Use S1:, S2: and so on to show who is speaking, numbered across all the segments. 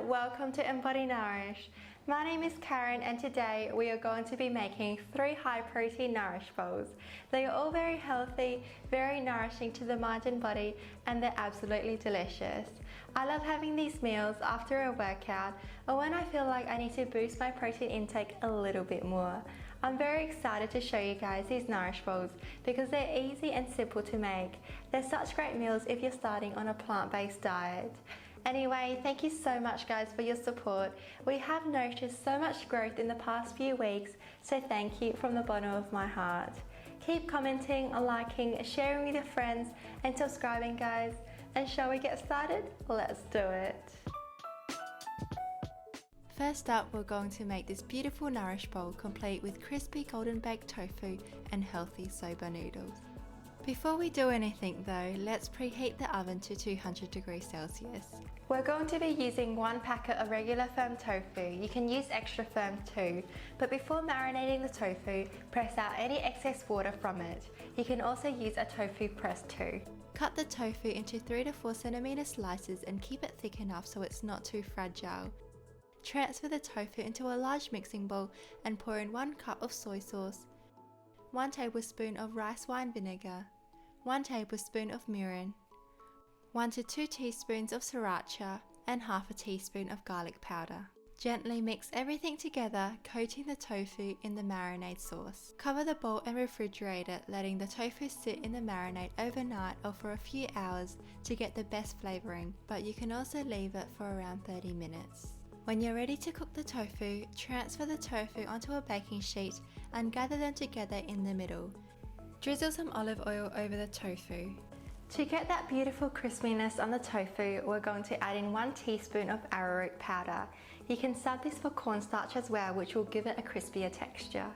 S1: everyone, welcome to Embody Nourish. My name is Karen and today we are going to be making 3 high protein nourish bowls. They are all very healthy, very nourishing to the mind and body, and they're absolutely delicious. I love having these meals after a workout or when I feel like I need to boost my protein intake a little bit more. I'm very excited to show you guys these nourish bowls because they're easy and simple to make. They're such great meals if you're starting on a plant-based diet. Anyway, thank you so much guys for your support. We have noticed so much growth in the past few weeks, so thank you from the bottom of my heart. Keep commenting, liking, sharing with your friends and subscribing guys. And shall we get started? Let's do it. First up, we're going to make this beautiful nourish bowl complete with crispy golden baked tofu and healthy soba noodles. Before we do anything though, let's preheat the oven to 200 degrees Celsius. We're going to be using 1 packet of regular firm tofu. You can use extra firm too, but before marinating the tofu, press out any excess water from it. You can also use a tofu press too. Cut the tofu into 3 to 4 centimeter slices and keep it thick enough so it's not too fragile. Transfer the tofu into a large mixing bowl and pour in 1 cup of soy sauce, 1 tablespoon of rice wine vinegar, 1 tablespoon of mirin, 1 to 2 teaspoons of sriracha, and half a teaspoon of garlic powder. Gently mix everything together, coating the tofu in the marinade sauce. Cover the bowl and refrigerate it, letting the tofu sit in the marinade overnight or for a few hours to get the best flavoring, but you can also leave it for around 30 minutes. When you're ready to cook the tofu, transfer the tofu onto a baking sheet and gather them together in the middle. Drizzle some olive oil over the tofu. To get that beautiful crispiness on the tofu, we're going to add in 1 teaspoon of arrowroot powder. You can sub this for cornstarch as well, which will give it a crispier texture.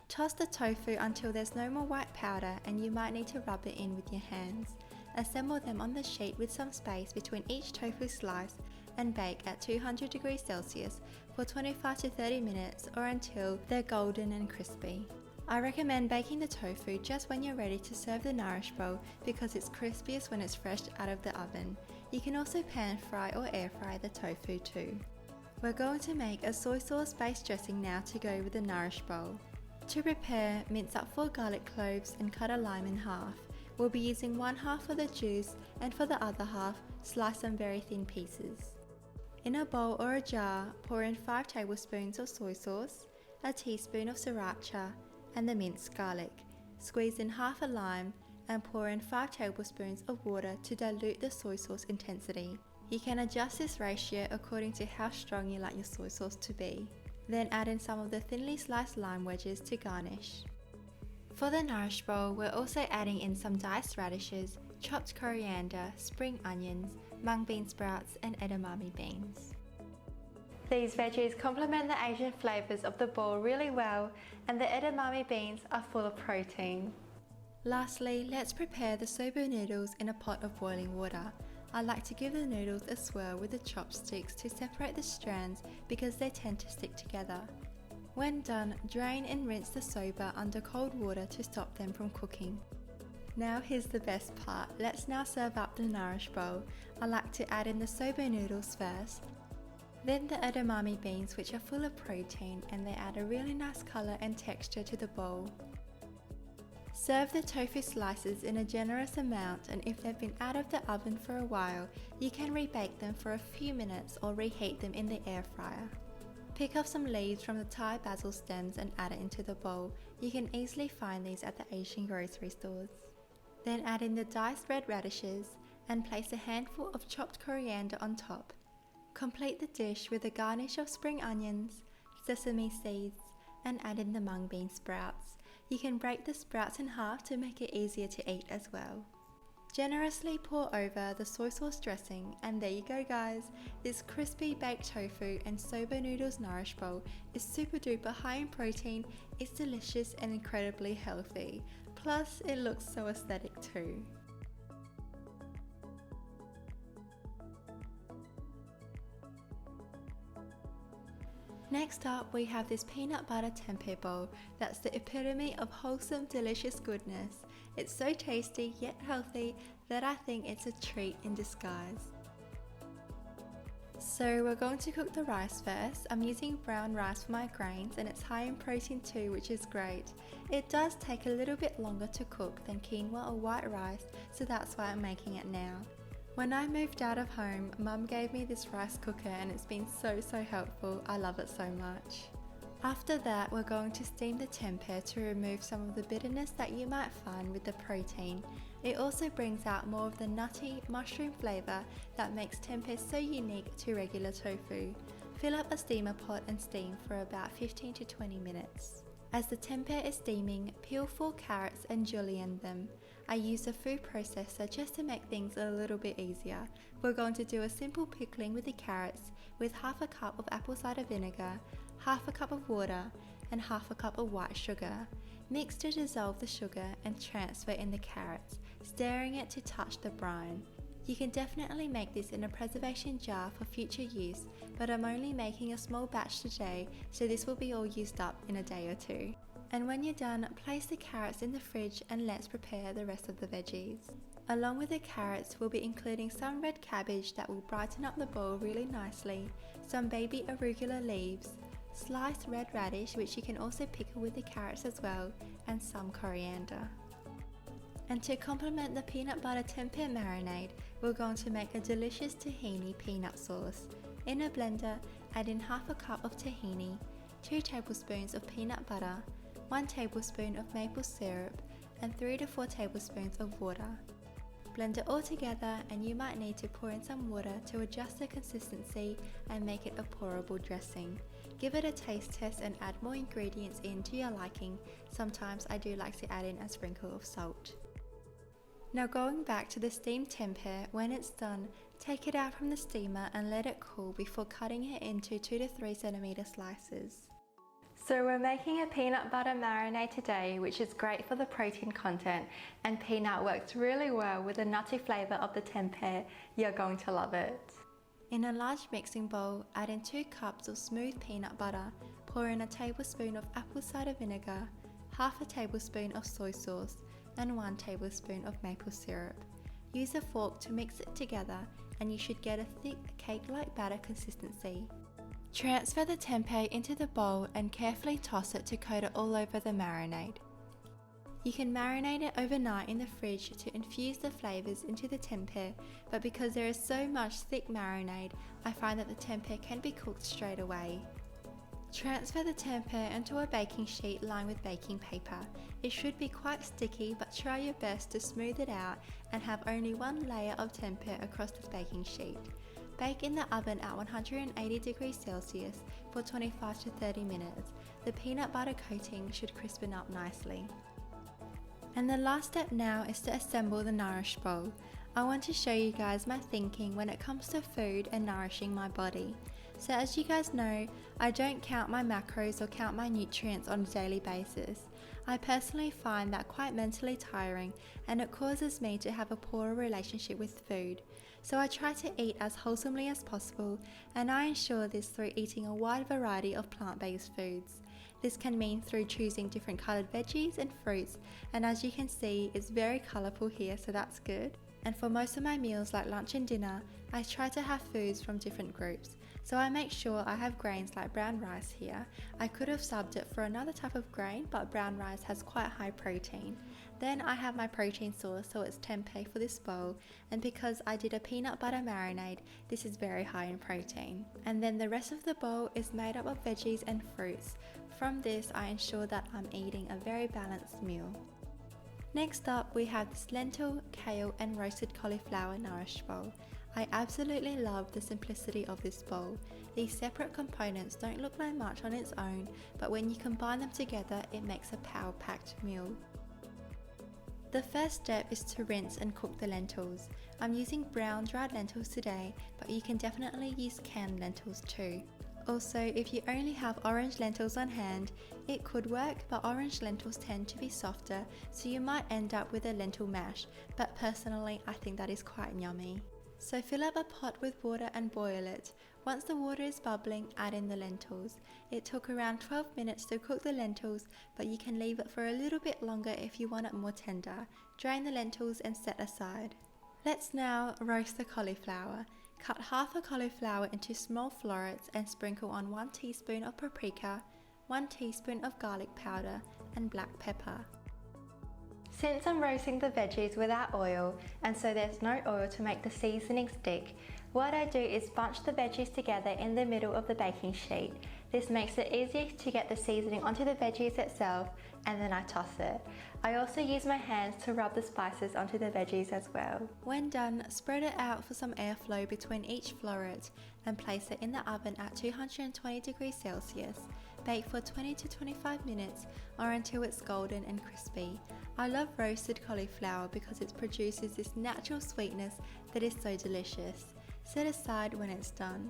S1: Toss the tofu until there's no more white powder and you might need to rub it in with your hands. Assemble them on the sheet with some space between each tofu slice and bake at 200 degrees Celsius for 25 to 30 minutes or until they're golden and crispy. I recommend baking the tofu just when you're ready to serve the nourish bowl because it's crispiest when it's fresh out of the oven. You can also pan fry or air fry the tofu too. We're going to make a soy sauce based dressing now to go with the nourish bowl. To prepare, mince up 4 garlic cloves and cut a lime in half. We'll be using 1/2 for the juice and for the other half, slice some very thin pieces. In a bowl or a jar, pour in 5 tablespoons of soy sauce, a teaspoon of sriracha, and the minced garlic. Squeeze in half a lime and pour in 5 tablespoons of water to dilute the soy sauce intensity. You can adjust this ratio according to how strong you like your soy sauce to be. Then add in some of the thinly sliced lime wedges to garnish. For the nourish bowl, we're also adding in some diced radishes, chopped coriander, spring onions, mung bean sprouts, and edamame beans. These veggies complement the Asian flavours of the bowl really well, and the edamame beans are full of protein. Lastly, let's prepare the soba noodles in a pot of boiling water. I like to give the noodles a swirl with the chopsticks to separate the strands because they tend to stick together. When done, drain and rinse the soba under cold water to stop them from cooking. Now here's the best part. Let's now serve up the nourish bowl. I like to add in the soba noodles first, then the edamame beans, which are full of protein and they add a really nice colour and texture to the bowl. Serve the tofu slices in a generous amount, and if they've been out of the oven for a while, you can rebake them for a few minutes or reheat them in the air fryer. Pick off some leaves from the Thai basil stems and add it into the bowl. You can easily find these at the Asian grocery stores. Then add in the diced red radishes and place a handful of chopped coriander on top. Complete the dish with a garnish of spring onions, sesame seeds, and add in the mung bean sprouts. You can break the sprouts in half to make it easier to eat as well. Generously pour over the soy sauce dressing, and there you go guys. This crispy baked tofu and soba noodles nourish bowl is super duper high in protein, it's delicious and incredibly healthy. Plus it looks so aesthetic too. Next up, we have this peanut butter tempeh bowl that's the epitome of wholesome, delicious goodness. It's so tasty yet healthy that I think it's a treat in disguise. So we're going to cook the rice first. I'm using brown rice for my grains and it's high in protein too, which is great. It does take a little bit longer to cook than quinoa or white rice, so that's why I'm making it now. When I moved out of home, Mum gave me this rice cooker and it's been so helpful. I love it so much. After that, we're going to steam the tempeh to remove some of the bitterness that you might find with the protein. It also brings out more of the nutty mushroom flavour that makes tempeh so unique to regular tofu. Fill up a steamer pot and steam for about 15 to 20 minutes. As the tempeh is steaming, peel 4 carrots and julienne them. I use a food processor just to make things a little bit easier. We're going to do a simple pickling with the carrots with half a cup of apple cider vinegar, half a cup of water and half a cup of white sugar. Mix to dissolve the sugar and transfer in the carrots, stirring it to touch the brine. You can definitely make this in a preservation jar for future use, but I'm only making a small batch today, so this will be all used up in a day or two. And when you're done, place the carrots in the fridge and let's prepare the rest of the veggies. Along with the carrots, we'll be including some red cabbage that will brighten up the bowl really nicely, some baby arugula leaves, sliced red radish which you can also pickle with the carrots as well, and some coriander. And to complement the peanut butter tempeh marinade, we're going to make a delicious tahini peanut sauce. In a blender, add in half a cup of tahini, 2 tablespoons of peanut butter, 1 tablespoon of maple syrup, and 3 to 4 tablespoons of water. Blend it all together and you might need to pour in some water to adjust the consistency and make it a pourable dressing. Give it a taste test and add more ingredients in to your liking. Sometimes I do like to add in a sprinkle of salt. Now going back to the steamed tempeh, when it's done, take it out from the steamer and let it cool before cutting it into 2 to 3 centimeter slices. So we're making a peanut butter marinade today, which is great for the protein content, and peanut works really well with the nutty flavour of the tempeh. You're going to love it. In a large mixing bowl, add in 2 cups of smooth peanut butter, pour in a tablespoon of apple cider vinegar, half a tablespoon of soy sauce, and 1 tablespoon of maple syrup. Use a fork to mix it together and you should get a thick cake-like batter consistency. Transfer the tempeh into the bowl and carefully toss it to coat it all over the marinade. You can marinate it overnight in the fridge to infuse the flavours into the tempeh, but because there is so much thick marinade, I find that the tempeh can be cooked straight away. Transfer the tempeh into a baking sheet lined with baking paper. It should be quite sticky, but try your best to smooth it out and have only 1 layer of tempeh across the baking sheet. Bake in the oven at 180 degrees Celsius for 25 to 30 minutes. The peanut butter coating should crispen up nicely. And the last step now is to assemble the Nourish Bowl. I want to show you guys my thinking when it comes to food and nourishing my body. So as you guys know, I don't count my macros or count my nutrients on a daily basis. I personally find that quite mentally tiring and it causes me to have a poorer relationship with food. So I try to eat as wholesomely as possible, and I ensure this through eating a wide variety of plant-based foods. This can mean through choosing different coloured veggies and fruits, and as you can see, it's very colourful here, so that's good. And for most of my meals like lunch and dinner, I try to have foods from different groups. So I make sure I have grains like brown rice here. I could have subbed it for another type of grain, but brown rice has quite high protein. Then I have my protein source, so it's tempeh for this bowl, and because I did a peanut butter marinade, this is very high in protein. And then the rest of the bowl is made up of veggies and fruits. From this, I ensure that I'm eating a very balanced meal. Next up, we have this lentil, kale and roasted cauliflower Nourish Bowl. I absolutely love the simplicity of this bowl. These separate components don't look like much on its own, but when you combine them together, it makes a power-packed meal. The first step is to rinse and cook the lentils. I'm using brown dried lentils today, but you can definitely use canned lentils too. Also, if you only have orange lentils on hand, it could work, but orange lentils tend to be softer, so you might end up with a lentil mash, but personally I think that is quite yummy. So fill up a pot with water and boil it. Once the water is bubbling, add in the lentils. It took around 12 minutes to cook the lentils, but you can leave it for a little bit longer if you want it more tender. Drain the lentils and set aside. Let's now roast the cauliflower. Cut half a cauliflower into small florets and sprinkle on 1 teaspoon of paprika, 1 teaspoon of garlic powder and black pepper. Since I'm roasting the veggies without oil and so there's no oil to make the seasoning stick, what I do is bunch the veggies together in the middle of the baking sheet. This makes it easier to get the seasoning onto the veggies itself, and then I toss it. I also use my hands to rub the spices onto the veggies as well. When done, spread it out for some airflow between each floret and place it in the oven at 220 degrees Celsius. Bake for 20 to 25 minutes or until it's golden and crispy. I love roasted cauliflower because it produces this natural sweetness that is so delicious. Set aside when it's done.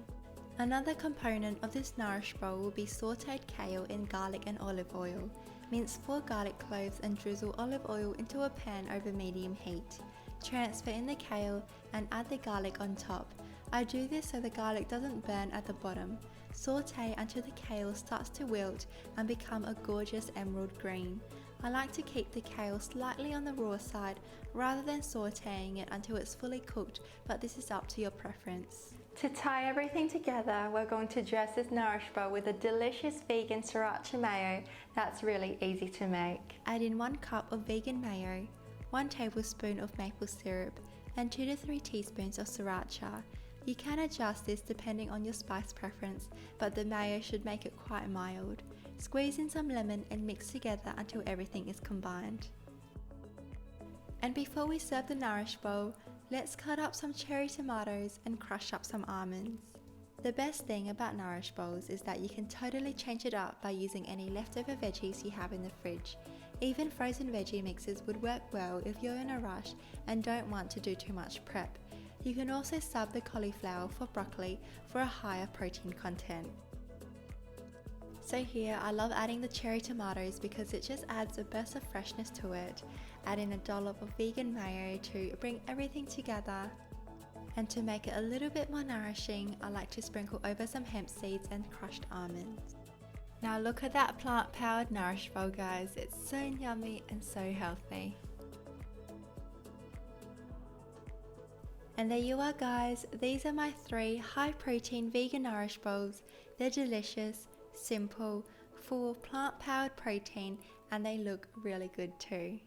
S1: Another component of this Nourish bowl will be sauteed kale in garlic and olive oil. Mince 4 garlic cloves and drizzle olive oil into a pan over medium heat. Transfer in the kale and add the garlic on top. I do this so the garlic doesn't burn at the bottom. Saute until the kale starts to wilt and become a gorgeous emerald green. I like to keep the kale slightly on the raw side rather than sauteing it until it's fully cooked, but this is up to your preference. To tie everything together, we're going to dress this Nourish bowl with a delicious vegan sriracha mayo that's really easy to make. Add in 1 cup of vegan mayo, 1 tablespoon of maple syrup, and 2 to 3 teaspoons of sriracha. You can adjust this depending on your spice preference, but the mayo should make it quite mild. Squeeze in some lemon and mix together until everything is combined. And before we serve the Nourish bowl, let's cut up some cherry tomatoes and crush up some almonds. The best thing about Nourish bowls is that you can totally change it up by using any leftover veggies you have in the fridge. Even frozen veggie mixes would work well if you're in a rush and don't want to do too much prep. You can also sub the cauliflower for broccoli for a higher protein content. So here I love adding the cherry tomatoes because it just adds a burst of freshness to it. Add in a dollop of vegan mayo to bring everything together. And to make it a little bit more nourishing, I like to sprinkle over some hemp seeds and crushed almonds. Now look at that plant-powered Nourish bowl, guys. It's so yummy and so healthy. And there you are, guys. These are my 3 high-protein vegan Nourish bowls. They're delicious, simple, full of plant-powered protein, and they look really good too.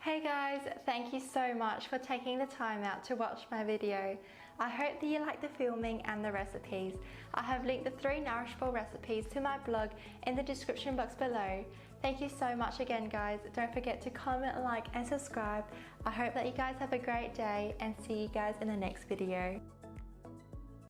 S1: Hey guys, thank you so much for taking the time out to watch my video. I hope that you like the filming and the recipes. I have linked the 3 Nourish bowl recipes to my blog in the description box below. Thank you so much again, guys. Don't forget to comment, like and subscribe. I hope that you guys have a great day and see you guys in the next video.